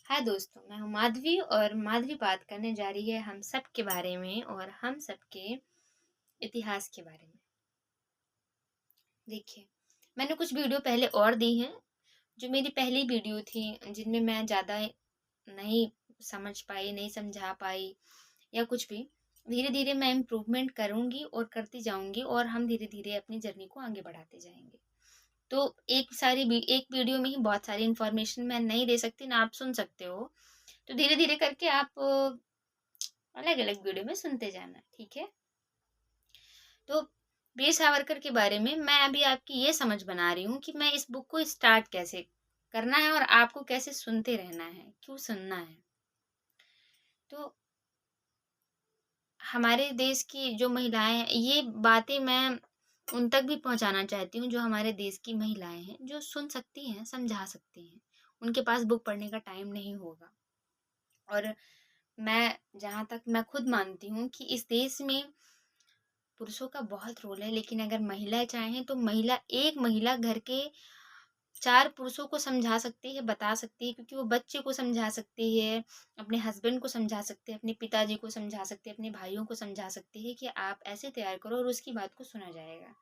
हाय दोस्तों, मैं हूँ माधवी और माधवी बात करने जा रही है हम सब के बारे में और हम सब के इतिहास के बारे में। देखिए, मैंने कुछ वीडियो पहले और दी हैं, जो मेरी पहली वीडियो थी, जिनमें मैं ज़्यादा नहीं समझ पाई, नहीं समझा पाई या कुछ भी। धीरे धीरे मैं इम्प्रूवमेंट करूँगी और करती जाऊँगी और हम धीरे धीरे अपनी जर्नी को आगे बढ़ाते जाएंगे। तो एक वीडियो में ही बहुत सारी इन्फॉर्मेशन मैं नहीं दे सकती, ना आप सुन सकते हो। तो धीरे धीरे करके आप अलग अलग वीडियो में सुनते जाना, ठीक है। तो वीर सावरकर के बारे में मैं अभी आपकी ये समझ बना रही हूँ कि मैं इस बुक को स्टार्ट कैसे करना है और आपको कैसे सुनते रहना है, क्यों सुनना है। तो हमारे देश की जो महिलाएं हैं, ये बातें मैं उन तक भी पहुंचाना चाहती हूँ जो हमारे देश की महिलाएं हैं, जो सुन सकती हैं, समझा सकती हैं। उनके पास बुक पढ़ने का टाइम नहीं होगा। और जहाँ तक मैं खुद मानती हूँ कि इस देश में पुरुषों का बहुत रोल है, लेकिन अगर महिलाएं चाहें तो एक महिला घर के 4 पुरुषों को समझा सकती है, बता सकती है, क्योंकि वो बच्चे को समझा सकती है, अपने हस्बैंड को समझा सकती है, अपने पिताजी को समझा सकती है, अपने भाइयों को समझा सकती है कि आप ऐसे तैयार करो और उसकी बात को सुना जाएगा।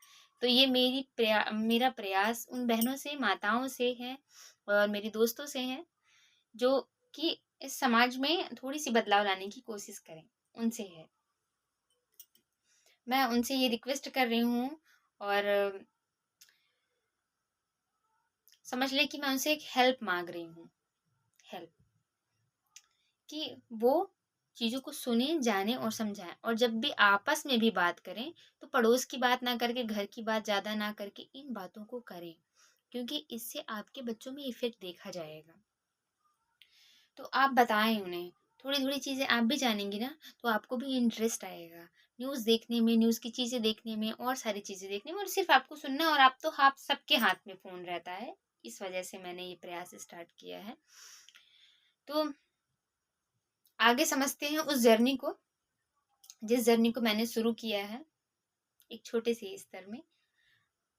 तो ये मेरा प्रयास उन बहनों से, माताओं से है और मेरी दोस्तों से है, जो कि इस समाज में थोड़ी-सी बदलाव लाने की कोशिश करें, उनसे है। मैं उनसे ये रिक्वेस्ट कर रही हूँ और समझ लें कि मैं उनसे एक हेल्प माँग रही हूँ, हेल्प, कि वो चीज़ों को सुनें, जानें और समझाएँ। और जब भी आपस में भी बात करें, तो पड़ोस की बात ना करके, घर की बात ज़्यादा ना करके इन बातों को करें, क्योंकि इससे आपके बच्चों में इफ़ेक्ट देखा जाएगा। तो आप बताएँ उन्हें, थोड़ी-थोड़ी चीज़ें आप भी जानेंगी ना, तो आपको भी इंटरेस्ट आएगा न्यूज़ देखने में, न्यूज़ की चीज़ें देखने में और सारी चीज़ें देखने में, और सिर्फ़ आपको सुनना है। और आप तो आप सबके हाथ में फ़ोन रहता है, इस वजह से मैंने ये प्रयास स्टार्ट किया है। तो आगे समझते हैं उस जर्नी को, जिस जर्नी को मैंने शुरू किया है, एक छोटे से स्तर में,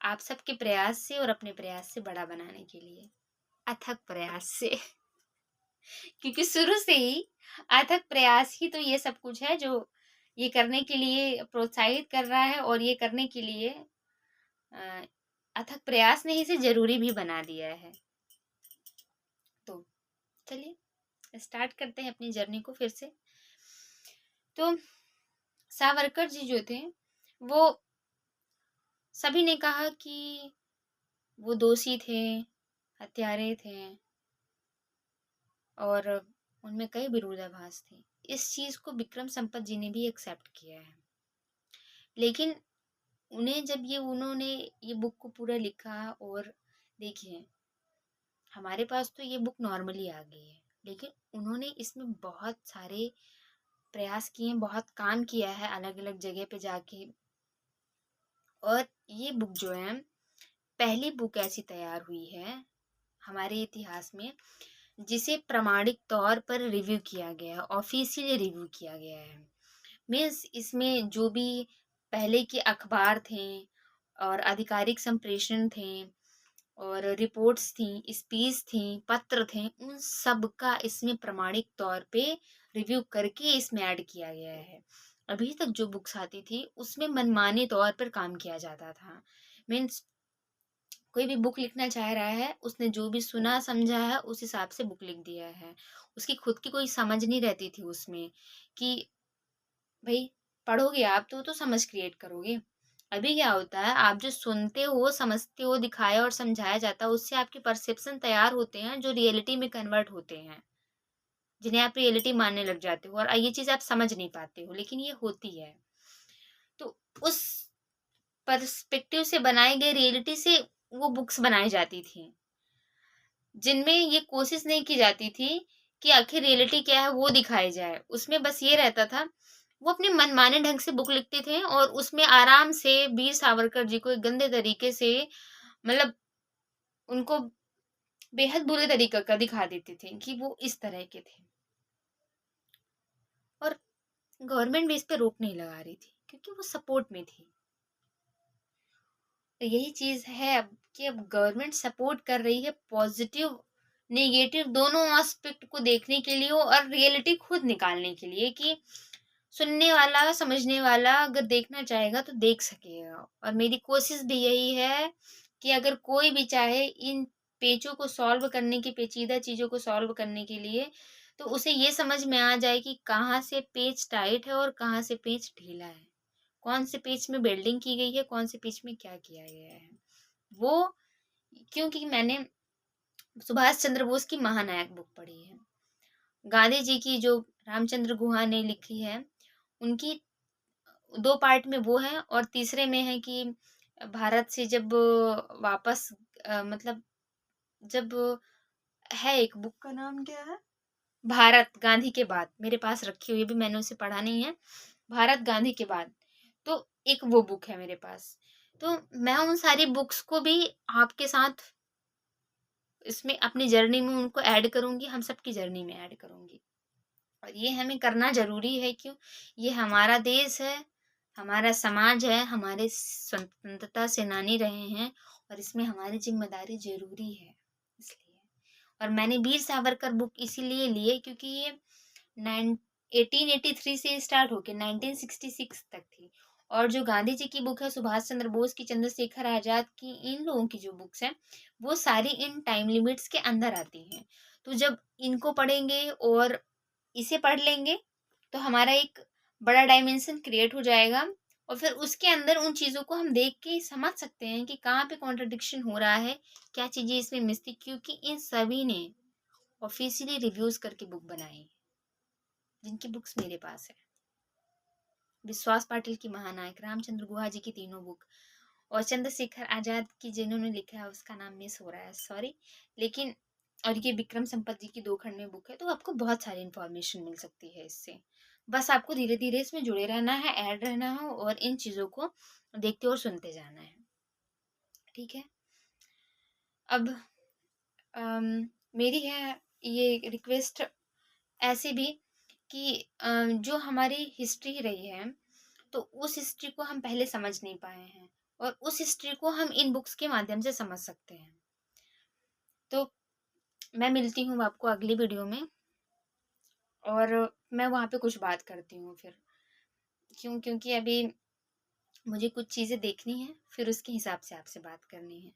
आप सबके प्रयास से और अपने प्रयास से बड़ा बनाने के लिए, अथक प्रयास से। क्योंकि शुरू से ही अथक प्रयास ही तो ये सब कुछ है, जो ये करने के लिए प्रोत्साहित कर रहा है और ये करने के लिए अ, अथक प्रयास ने इसे ज़रूरी भी बना दिया है। तो चलिए स्टार्ट करते हैं अपनी जर्नी को फिर से। तो सावरकर जी जो थे, वो सभी ने कहा कि वो दोषी थे, हत्यारे थे और उनमें कई विरोधाभास थे। इस चीज़ को विक्रम संपत जी ने भी एक्सेप्ट किया है। लेकिन उन्होंने ये बुक को पूरा लिखा, और देखिए, हमारे पास तो ये बुक नॉर्मली आ गई है, लेकिन उन्होंने इसमें बहुत सारे प्रयास किए हैं, बहुत काम किया है अलग अलग जगह पे जाके। और ये बुक जो है, पहली बुक ऐसी तैयार हुई है हमारे इतिहास में, जिसे प्रमाणिक तौर पर रिव्यू किया गया है, ऑफिशियली रिव्यू किया गया है। मीन्स इसमें जो भी पहले के अखबार थे और आधिकारिक संप्रेषण थे और रिपोर्ट्स थी, स्पीच थी, पत्र थे, उन सब का इसमें प्रमाणिक तौर पे रिव्यू करके इसमें ऐड किया गया है। अभी तक जो बुक्स आती थी उसमें मनमाने तौर पर काम किया जाता था। मीन्स कोई भी बुक लिखना चाह रहा है, उसने जो भी सुना समझा है उस हिसाब से बुक लिख दिया है। उसकी खुद की कोई समझ नहीं रहती थी उसमें, कि भाई पढ़ोगे आप तो समझ क्रिएट करोगे। अभी क्या होता है, आप जो सुनते हो, समझते हो, दिखाया और समझाया जाता है, उससे आपके परसेप्शन तैयार होते हैं, जो रियलिटी में कन्वर्ट होते हैं, जिन्हें आप रियलिटी मानने लग जाते हो। और ये चीज़ आप समझ नहीं पाते हो, लेकिन ये होती है। तो उस पर्सपेक्टिव से बनाई गई रियलिटी से वो बुक्स बनाई जाती थी, जिनमें ये कोशिश नहीं की जाती थी कि आखिर रियलिटी क्या है वो दिखाई जाए। उसमें बस ये रहता था, वो अपने मनमाने ढंग से बुक लिखते थे और उसमें आराम से वीर सावरकर जी को एक गंदे तरीके से, मतलब उनको बेहद बुरे तरीके का दिखा देते थे कि वो इस तरह के थे। और गवर्नमेंट भी इस पे रोक नहीं लगा रही थी, क्योंकि वो सपोर्ट में थी। तो यही चीज़ है अब, कि अब गवर्नमेंट सपोर्ट कर रही है, पॉजिटिव नेगेटिव दोनों एस्पेक्ट को देखने के लिए और रियलिटी खुद निकालने के लिए कि सुनने वाला, समझने वाला अगर देखना चाहेगा तो देख सकेगा। और मेरी कोशिश भी यही है कि अगर कोई भी चाहे इन पेचों को सॉल्व करने की, पेचीदा चीज़ों को सॉल्व करने के लिए, तो उसे ये समझ में आ जाए कि कहाँ से पेच टाइट है और कहाँ से पेच ढीला है। कौन से पेच में वेल्डिंग की गई है, कौन से पेच में क्या किया गया है। वो क्योंकि मैंने सुभाष चंद्र बोस की महानायक बुक पढ़ी है। गांधी जी की जो रामचंद्र गुहा ने लिखी है, उनकी 2 पार्ट में वो है और तीसरे में है कि भारत से जब वापस मतलब जब है, एक बुक का नाम क्या है? भारत गांधी के बाद, मेरे पास रखी हुई है, अभी मैंने उसे पढ़ा नहीं है। भारत गांधी के बाद, तो एक वो बुक है मेरे पास। तो मैं उन सारी बुक्स को भी आपके साथ इसमें अपनी जर्नी में उनको ऐड करूँगी, हम सबकी जर्नी में ऐड करूँगी। और ये हमें करना ज़रूरी है, क्यों? ये हमारा देश है, हमारा समाज है, हमारे स्वतंत्रता सेनानी रहे हैं और इसमें हमारी ज़िम्मेदारी ज़रूरी है, इसलिए। और मैंने वीर सावरकर बुक इसीलिए ली है क्योंकि ये नाइन 1883 से स्टार्ट होके 1966 तक थी। और जो गांधी जी की बुक है, सुभाष चंद्र बोस की, चंद्रशेखर आज़ाद की, इन लोगों की जो बुक्स हैं, वो सारी इन टाइम लिमिट्स के अंदर आती हैं। तो जब इनको पढ़ेंगे और इसे पढ़ लेंगे, तो हमारा एक बड़ा डायमेंशन क्रिएट हो जाएगा और फिर उसके अंदर उन चीज़ों को हम देख के समझ सकते हैं कि कहाँ पे कॉन्ट्रडिक्शन हो रहा है, क्या चीज़ें इसमें मिस थी, क्योंकि इन सभी ने ऑफिशियली रिव्यूज़ करके बुक बनाई है, जिनकी बुक्स मेरे पास है। विश्वास पाटिल की महानायक, रामचंद्र गुहा जी की तीनों बुक और चंद्रशेखर आज़ाद की जिन्होंने लिखा है उसका नाम मिस हो रहा है, सॉरी। लेकिन और ये विक्रम संपत जी की 2 खंड में बुक है, तो आपको बहुत सारी इन्फॉर्मेशन मिल सकती है इससे। बस आपको धीरे-धीरे इसमें जुड़े रहना है, ऐड रहना है और इन चीज़ों को देखते और सुनते जाना है। ठीक है? अब अम, मेरी है ये रिक्वेस्ट ऐसे भी कि जो हमारी हिस्ट्री रही है, तो उस हिस्ट्री को हम पहले समझ नहीं पाए हैं और उस हिस्ट्री को हम इन बुक्स के माध्यम से समझ सकते हैं। तो मैं मिलती हूँ आपको अगली वीडियो में और मैं वहाँ पे कुछ बात करती हूँ फिर। क्योंकि अभी मुझे कुछ चीज़ें देखनी है, फिर उसके हिसाब से आपसे बात करनी है।